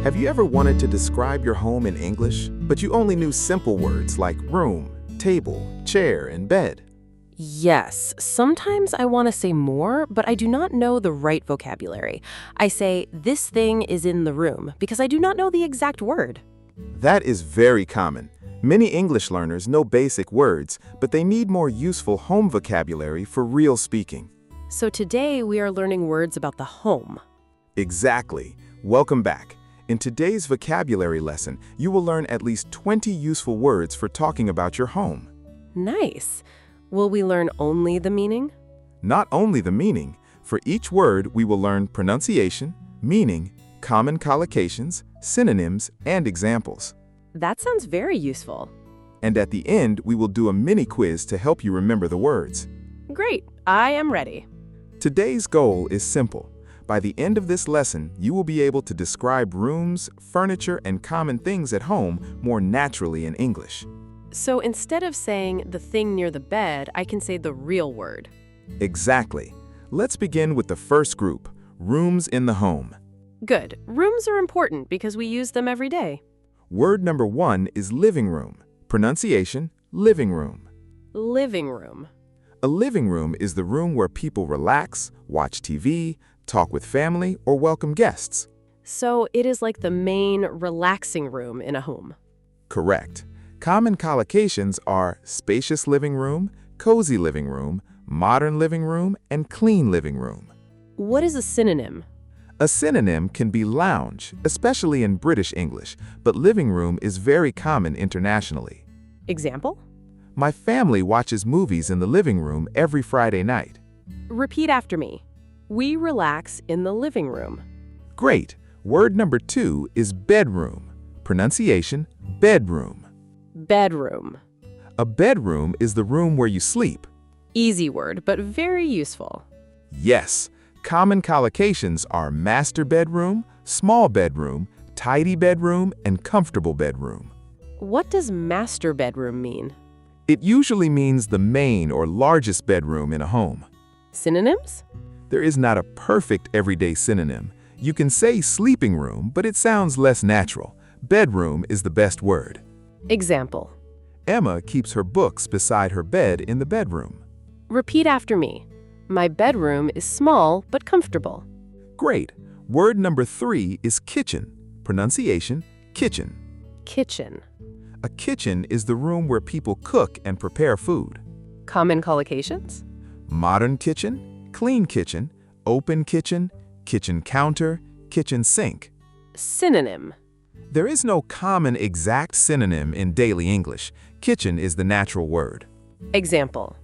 Have you ever wanted to describe your home in English, but you only knew simple words like room, table, chair, and bed? Yes, sometimes I want to say more, but I do not know the right vocabulary. I say, this thing is in the room, because I do not know the exact word. That is very common. Many English learners know basic words, but they need more useful home vocabulary for real speaking. So today we are learning words about the home. Exactly. Welcome back. In today's vocabulary lesson, you will learn at least 20 useful words for talking about your home. Nice. Will we learn only the meaning? Not only the meaning, for each word we will learn pronunciation, meaning, common collocations, synonyms, and examples. That sounds very useful. And at the end, we will do a mini quiz to help you remember the words. Great, I am ready. Today's goal is simple. By the end of this lesson, you will be able to describe rooms, furniture, and common things at home more naturally in English. So instead of saying the thing near the bed, I can say the real word. Exactly. Let's begin with the first group, rooms in the home. Good. Rooms are important because we use them every day. Word number 1 is living room. Pronunciation, living room. Living room. A living room is the room where people relax, watch TV, talk with family, or welcome guests. So it is like the main relaxing room in a home. Correct. Common collocations are spacious living room, cozy living room, modern living room, and clean living room. What is a synonym? A synonym can be lounge, especially in British English, but living room is very common internationally. Example? My family watches movies in the living room every Friday night. Repeat after me. We relax in the living room. Great. Word number 2 is bedroom. Pronunciation, bedroom. Bedroom. A bedroom is the room where you sleep. Easy word, but very useful. Yes. Common collocations are master bedroom, small bedroom, tidy bedroom, and comfortable bedroom. What does master bedroom mean? It usually means the main or largest bedroom in a home. Synonyms? There is not a perfect everyday synonym. You can say sleeping room, but it sounds less natural. Bedroom is the best word. Example. Emma keeps her books beside her bed in the bedroom. Repeat after me. My bedroom is small but comfortable. Great. Word number 3 is kitchen. Pronunciation, kitchen. Kitchen. A kitchen is the room where people cook and prepare food. Common collocations? Modern kitchen, clean kitchen, open kitchen, kitchen counter, kitchen sink. Synonym. There is no common exact synonym in daily English. Kitchen is the natural word. Example.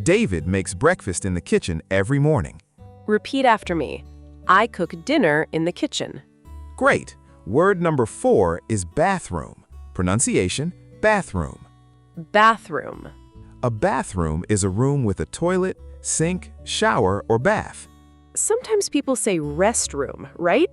David makes breakfast in the kitchen every morning. Repeat after me. I cook dinner in the kitchen. Great. Word number 4 is bathroom. Pronunciation, bathroom. Bathroom. A bathroom is a room with a toilet, sink, shower, or bath. Sometimes people say restroom, right?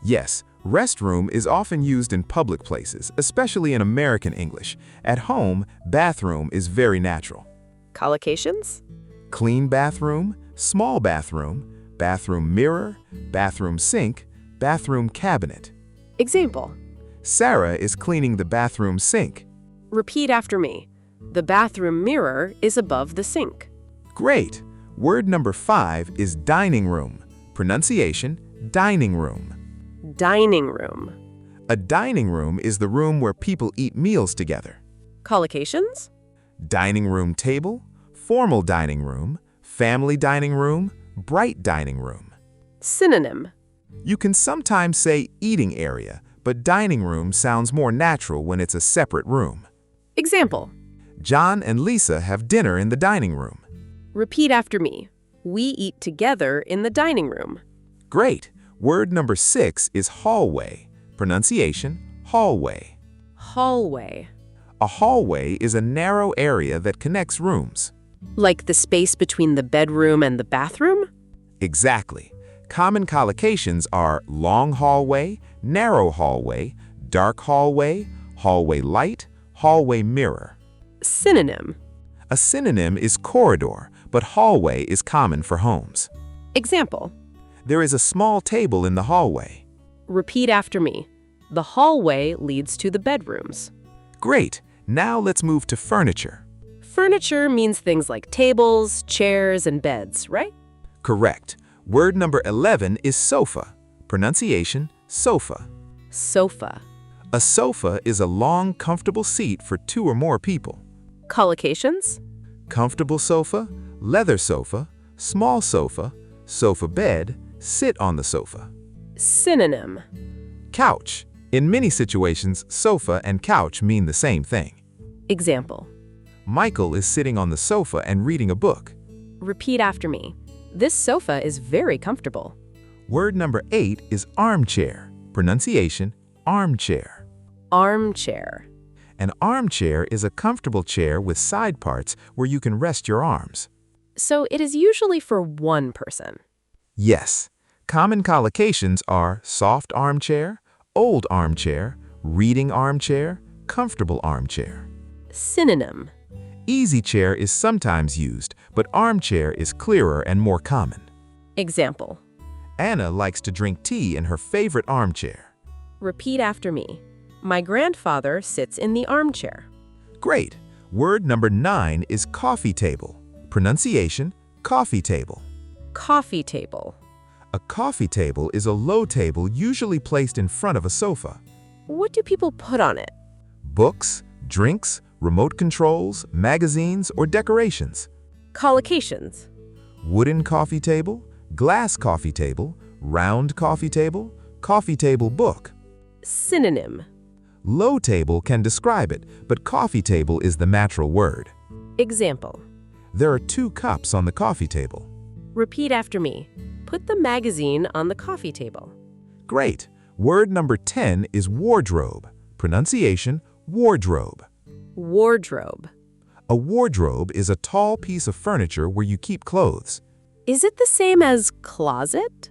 Yes, restroom is often used in public places, especially in American English. At home, bathroom is very natural. Collocations? Clean bathroom, small bathroom, bathroom mirror, bathroom sink, bathroom cabinet. Example. Sarah is cleaning the bathroom sink. Repeat after me. The bathroom mirror is above the sink. Great. Word number 5 is dining room. Pronunciation, dining room. Dining room. A dining room is the room where people eat meals together. Collocations? Dining room table, formal dining room, family dining room, bright dining room. Synonym. You can sometimes say eating area, but dining room sounds more natural when it's a separate room. Example. John and Lisa have dinner in the dining room. Repeat after me. We eat together in the dining room. Great. Word number 6 is hallway. Pronunciation, hallway. Hallway. A hallway is a narrow area that connects rooms. Like the space between the bedroom and the bathroom? Exactly. Common collocations are long hallway, narrow hallway, dark hallway, hallway light, hallway mirror. Synonym. A synonym is corridor, but hallway is common for homes. Example. There is a small table in the hallway. Repeat after me. The hallway leads to the bedrooms. Great! Now let's move to furniture. Furniture means things like tables, chairs, and beds, right? Correct. Word number 11 is sofa. Pronunciation, sofa. Sofa. A sofa is a long, comfortable seat for 2 or more people. Collocations? Comfortable sofa, leather sofa, small sofa, sofa bed, sit on the sofa. Synonym. Couch. In many situations, sofa and couch mean the same thing. Example. Michael is sitting on the sofa and reading a book. Repeat after me. This sofa is very comfortable. Word number 8 is armchair. Pronunciation, armchair. Armchair. An armchair is a comfortable chair with side parts where you can rest your arms. So it is usually for one person. Yes. Common collocations are soft armchair, old armchair, reading armchair, comfortable armchair. Synonym. Easy chair is sometimes used, but armchair is clearer and more common. Example. Anna likes to drink tea in her favorite armchair. Repeat after me. My grandfather sits in the armchair. Great! Word number 9 is coffee table. Pronunciation, coffee table. Coffee table. A coffee table is a low table usually placed in front of a sofa. What do people put on it? Books, drinks, remote controls, magazines, or decorations. Collocations. Wooden coffee table, glass coffee table, round coffee table book. Synonym. Low table can describe it, but coffee table is the natural word. Example. There are 2 cups on the coffee table. Repeat after me. Put the magazine on the coffee table. Great! Word number 10 is wardrobe. Pronunciation, wardrobe. Wardrobe. A wardrobe is a tall piece of furniture where you keep clothes. Is it the same as closet?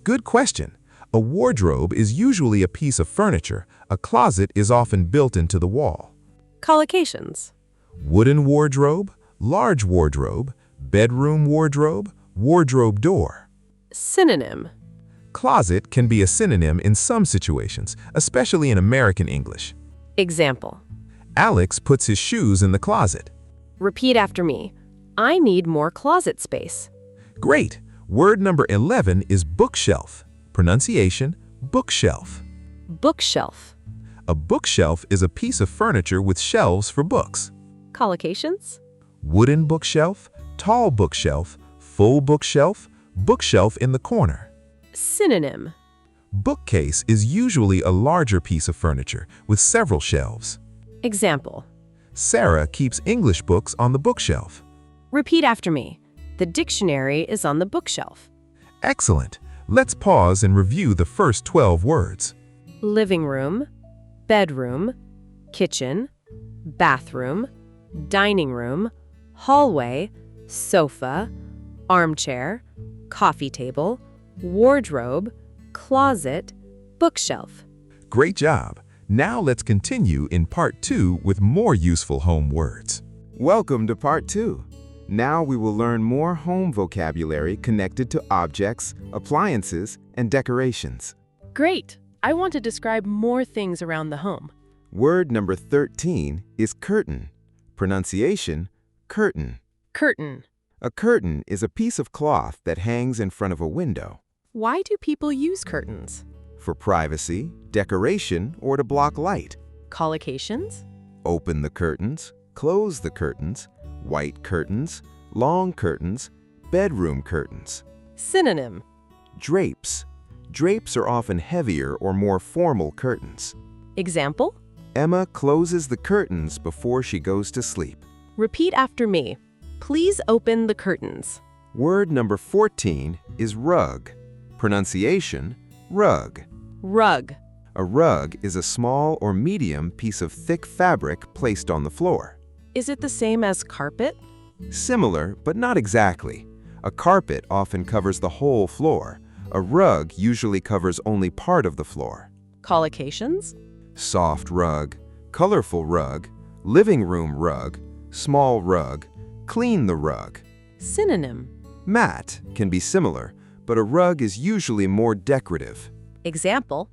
Good question. A wardrobe is usually a piece of furniture. A closet is often built into the wall. Collocations. Wooden wardrobe, large wardrobe, bedroom wardrobe, wardrobe door. Synonym. Closet can be a synonym in some situations, especially in American English. Example. Alex puts his shoes in the closet. Repeat after me. I need more closet space. Great! Word number 11 is bookshelf. Pronunciation, bookshelf. Bookshelf. A bookshelf is a piece of furniture with shelves for books. Collocations. Wooden bookshelf, tall bookshelf, full bookshelf, bookshelf in the corner. Synonym. Bookcase is usually a larger piece of furniture with several shelves. Example. Sarah keeps English books on the bookshelf. Repeat after me. The dictionary is on the bookshelf. Excellent. Let's pause and review the first 12 words. Living room, bedroom, kitchen, bathroom, dining room, hallway, sofa, armchair, coffee table, wardrobe, closet, bookshelf. Great job. Now let's continue in part 2 with more useful home words. Welcome to part 2. Now we will learn more home vocabulary connected to objects, appliances, and decorations. Great! I want to describe more things around the home. Word number 13 is curtain. Pronunciation, curtain. Curtain. A curtain is a piece of cloth that hangs in front of a window. Why do people use curtains? For privacy, decoration, or to block light. Collocations? Open the curtains, close the curtains, white curtains, long curtains, bedroom curtains. Synonym. Drapes. Drapes are often heavier or more formal curtains. Example? Emma closes the curtains before she goes to sleep. Repeat after me. Please open the curtains. Word number 14 is rug. Pronunciation, rug. Rug. A rug is a small or medium piece of thick fabric placed on the floor. Is it the same as carpet? Similar, but not exactly. A carpet often covers the whole floor. A rug usually covers only part of the floor. Collocations? Soft rug, colorful rug, living room rug, small rug, clean the rug. Synonym. Mat can be similar, but a rug is usually more decorative. Example?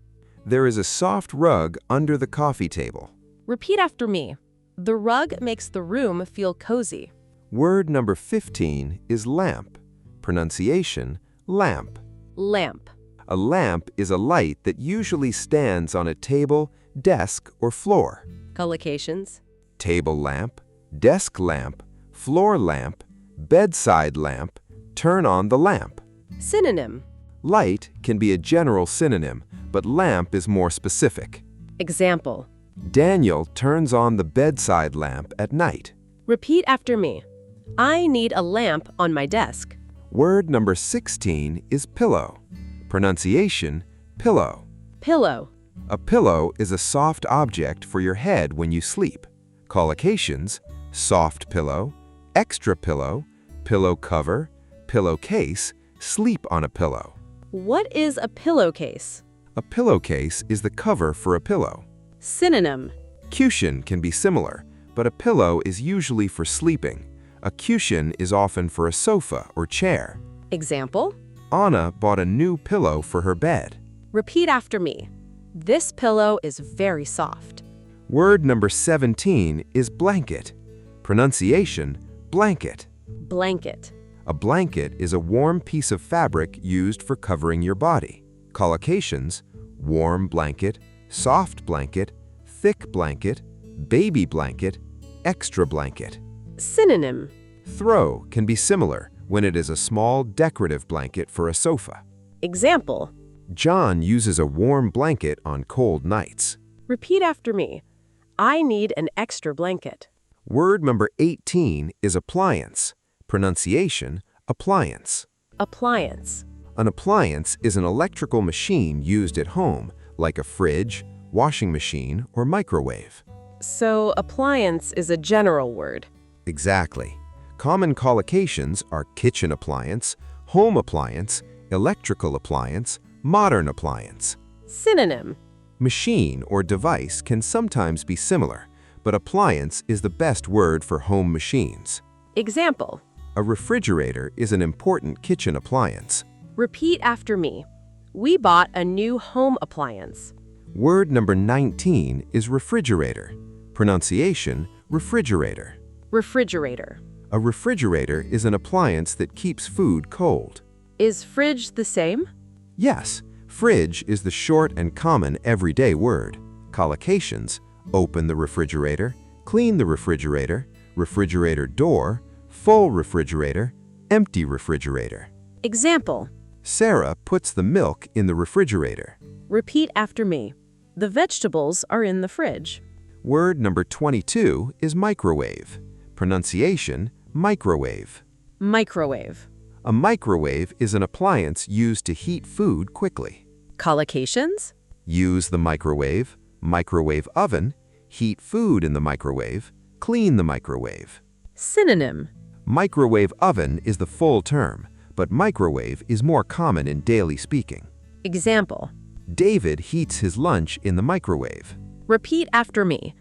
There is a soft rug under the coffee table. Repeat after me. The rug makes the room feel cozy. Word number 15 is lamp. Pronunciation, lamp. Lamp. A lamp is a light that usually stands on a table, desk, or floor. Collocations. Table lamp, desk lamp, floor lamp, bedside lamp, turn on the lamp. Synonym. Light can be a general synonym, but lamp is more specific. Example. Daniel turns on the bedside lamp at night. Repeat after me. I need a lamp on my desk. Word number 16 is pillow. Pronunciation, pillow. Pillow. A pillow is a soft object for your head when you sleep. Collocations, soft pillow, extra pillow, pillow cover, pillowcase, sleep on a pillow. What is a pillowcase? A pillowcase is the cover for a pillow. Synonym. Cushion can be similar, but a pillow is usually for sleeping. A cushion is often for a sofa or chair. Example. Anna bought a new pillow for her bed. Repeat after me. This pillow is very soft. Word number 17 is blanket. Pronunciation, blanket. Blanket. A blanket is a warm piece of fabric used for covering your body. Collocations, warm blanket, soft blanket, thick blanket, baby blanket, extra blanket. Synonym. Throw can be similar when it is a small decorative blanket for a sofa. Example. John uses a warm blanket on cold nights. Repeat after me. I need an extra blanket. Word number 18 is appliance. Pronunciation, appliance. Appliance. An appliance is an electrical machine used at home, like a fridge, washing machine, or microwave. So, appliance is a general word. Exactly. Common collocations are kitchen appliance, home appliance, electrical appliance, modern appliance. Synonym. Machine or device can sometimes be similar, but appliance is the best word for home machines. Example. A refrigerator is an important kitchen appliance. Repeat after me. We bought a new home appliance. Word number 19 is refrigerator. Pronunciation, refrigerator. Refrigerator. A refrigerator is an appliance that keeps food cold. Is fridge the same? Yes, fridge is the short and common everyday word. Collocations, open the refrigerator, clean the refrigerator, refrigerator door, full refrigerator, empty refrigerator. Example. Sarah puts the milk in the refrigerator. Repeat after me. The vegetables are in the fridge. Word number 22 is microwave. Pronunciation, microwave. Microwave. A microwave is an appliance used to heat food quickly. Collocations. Use the microwave, microwave oven, heat food in the microwave, clean the microwave. Synonym. Microwave oven is the full term, but microwave is more common in daily speaking. Example. David heats his lunch in the microwave. Repeat after me.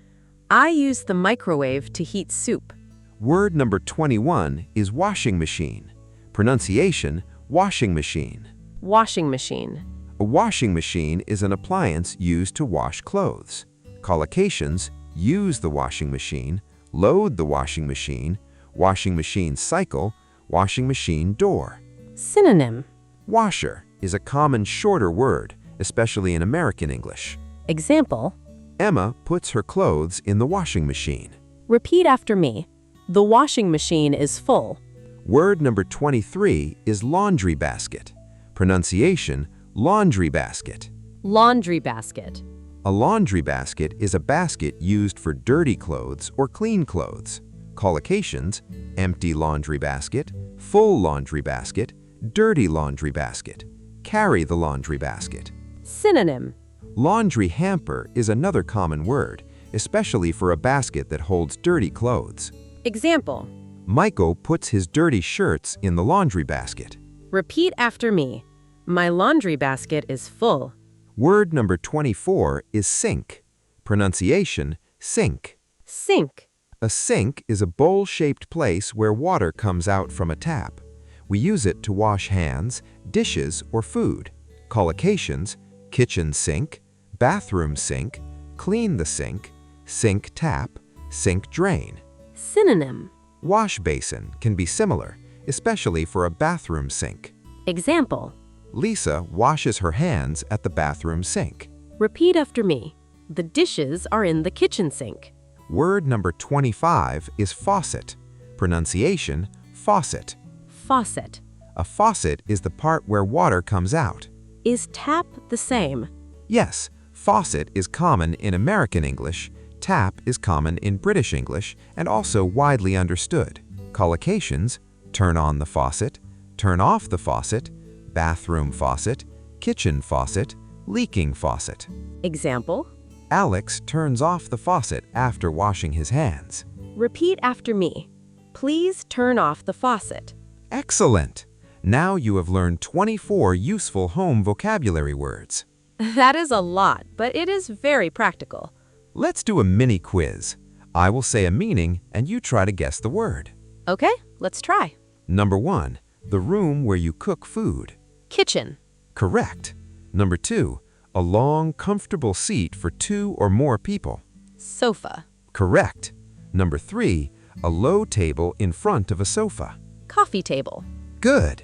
I use the microwave to heat soup. Word number 21 is washing machine. Pronunciation, washing machine. Washing machine. A washing machine is an appliance used to wash clothes. Collocations, use the washing machine, load the washing machine cycle, washing machine door. Synonym. Washer is a common shorter word, especially in American English. Example. Emma puts her clothes in the washing machine. Repeat after me. The washing machine is full. Word number 23 is laundry basket. Pronunciation, laundry basket. Laundry basket. A laundry basket is a basket used for dirty clothes or clean clothes. Collocations, empty laundry basket, full laundry basket, dirty laundry basket. Carry the laundry basket. Synonym. Laundry hamper is another common word, especially for a basket that holds dirty clothes. Example. Michael puts his dirty shirts in the laundry basket. Repeat after me. My laundry basket is full. Word number 24 is sink. Pronunciation, sink. Sink. A sink is a bowl-shaped place where water comes out from a tap. We use it to wash hands, dishes, or food. Collocations, kitchen sink, bathroom sink, clean the sink, sink tap, sink drain. Synonym. Wash basin can be similar, especially for a bathroom sink. Example. Lisa washes her hands at the bathroom sink. Repeat after me. The dishes are in the kitchen sink. Word number 25 is faucet. Pronunciation, faucet. Faucet. A faucet is the part where water comes out. Is tap the same? Yes, faucet is common in American English, tap is common in British English, and also widely understood. Collocations, turn on the faucet, turn off the faucet, bathroom faucet, kitchen faucet, leaking faucet. Example. Alex turns off the faucet after washing his hands. Repeat after me. Please turn off the faucet. Excellent! Now you have learned 24 useful home vocabulary words. That is a lot, but it is very practical. Let's do a mini quiz. I will say a meaning and you try to guess the word. Okay, let's try. Number 1, the room where you cook food. Kitchen. Correct. Number 2, a long, comfortable seat for 2 or more people. Sofa. Correct. Number 3, a low table in front of a sofa. Coffee table. Good.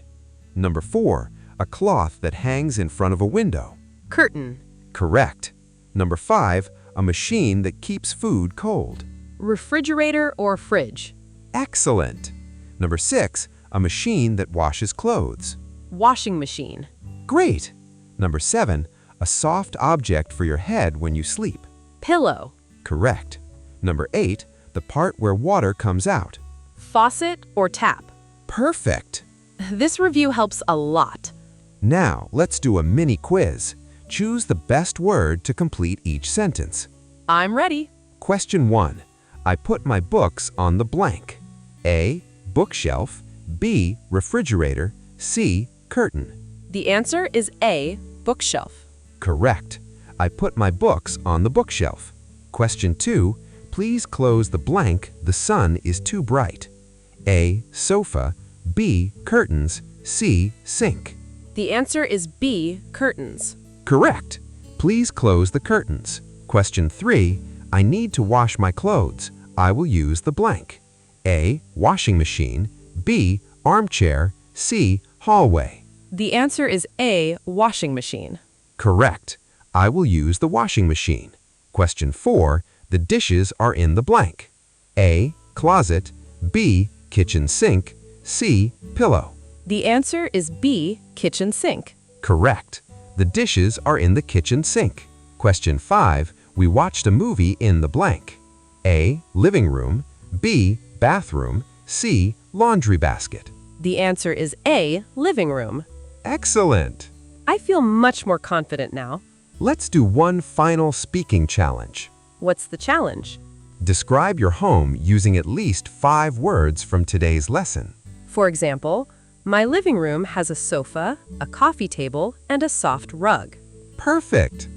Number 4, a cloth that hangs in front of a window. Curtain. Correct. Number 5, a machine that keeps food cold. Refrigerator or fridge. Excellent. Number 6, a machine that washes clothes. Washing machine. Great. Number 7, a soft object for your head when you sleep. Pillow. Correct. Number 8, the part where water comes out. Faucet or tap. Perfect. This review helps a lot. Now, let's do a mini quiz. Choose the best word to complete each sentence. I'm ready. Question 1. I put my books on the blank. A, bookshelf, B, refrigerator, C, curtain. The answer is A, bookshelf. Correct. I put my books on the bookshelf. Question 2. Please close the blank, the sun is too bright. A, sofa, B, curtains, C, sink. The answer is B, curtains. Correct. Please close the curtains. Question 3. I need to wash my clothes. I will use the blank. A, washing machine, B, armchair, C, hallway. The answer is A, washing machine. Correct. I will use the washing machine. Question 4. The dishes are in the blank. A, closet, B, kitchen sink, C, pillow. The answer is B, kitchen sink. Correct. The dishes are in the kitchen sink. Question 5. We watched a movie in the blank. A, living room, B, bathroom, C, laundry basket. The answer is A, living room. Excellent. I feel much more confident now. Let's do one final speaking challenge. What's the challenge? Describe your home using at least 5 words from today's lesson. For example, my living room has a sofa, a coffee table, and a soft rug. Perfect.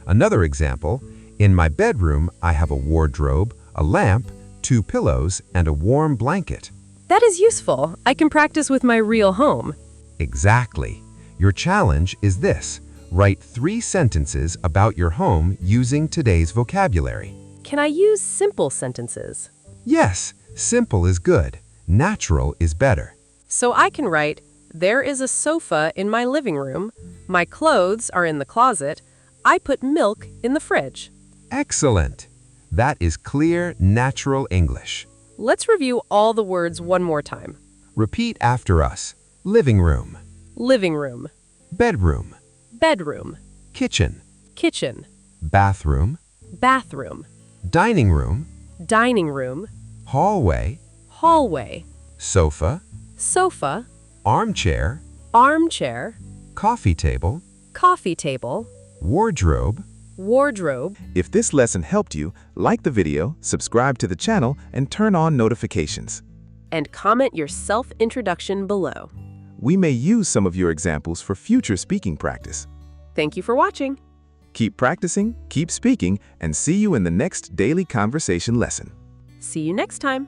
Another example, in my bedroom, I have a wardrobe, a lamp, 2 pillows, and a warm blanket. That is useful. I can practice with my real home. Exactly. Your challenge is this. Write 3 sentences about your home using today's vocabulary. Can I use simple sentences? Yes, simple is good. Natural is better. So I can write, there is a sofa in my living room, my clothes are in the closet, I put milk in the fridge. Excellent. That is clear, natural English. Let's review all the words one more time. Repeat after us. Living room, Living room, bedroom, bedroom, kitchen, kitchen, bathroom, bathroom, dining room, dining room, hallway, hallway, sofa, sofa, armchair, armchair, coffee table, coffee table, wardrobe. wardrobe. If this lesson helped you, like the video, subscribe to the channel, and turn on notifications. And comment your self-introduction below. We may use some of your examples for future speaking practice. Thank you for watching. Keep practicing, keep speaking, and see you in the next daily conversation lesson. See you next time.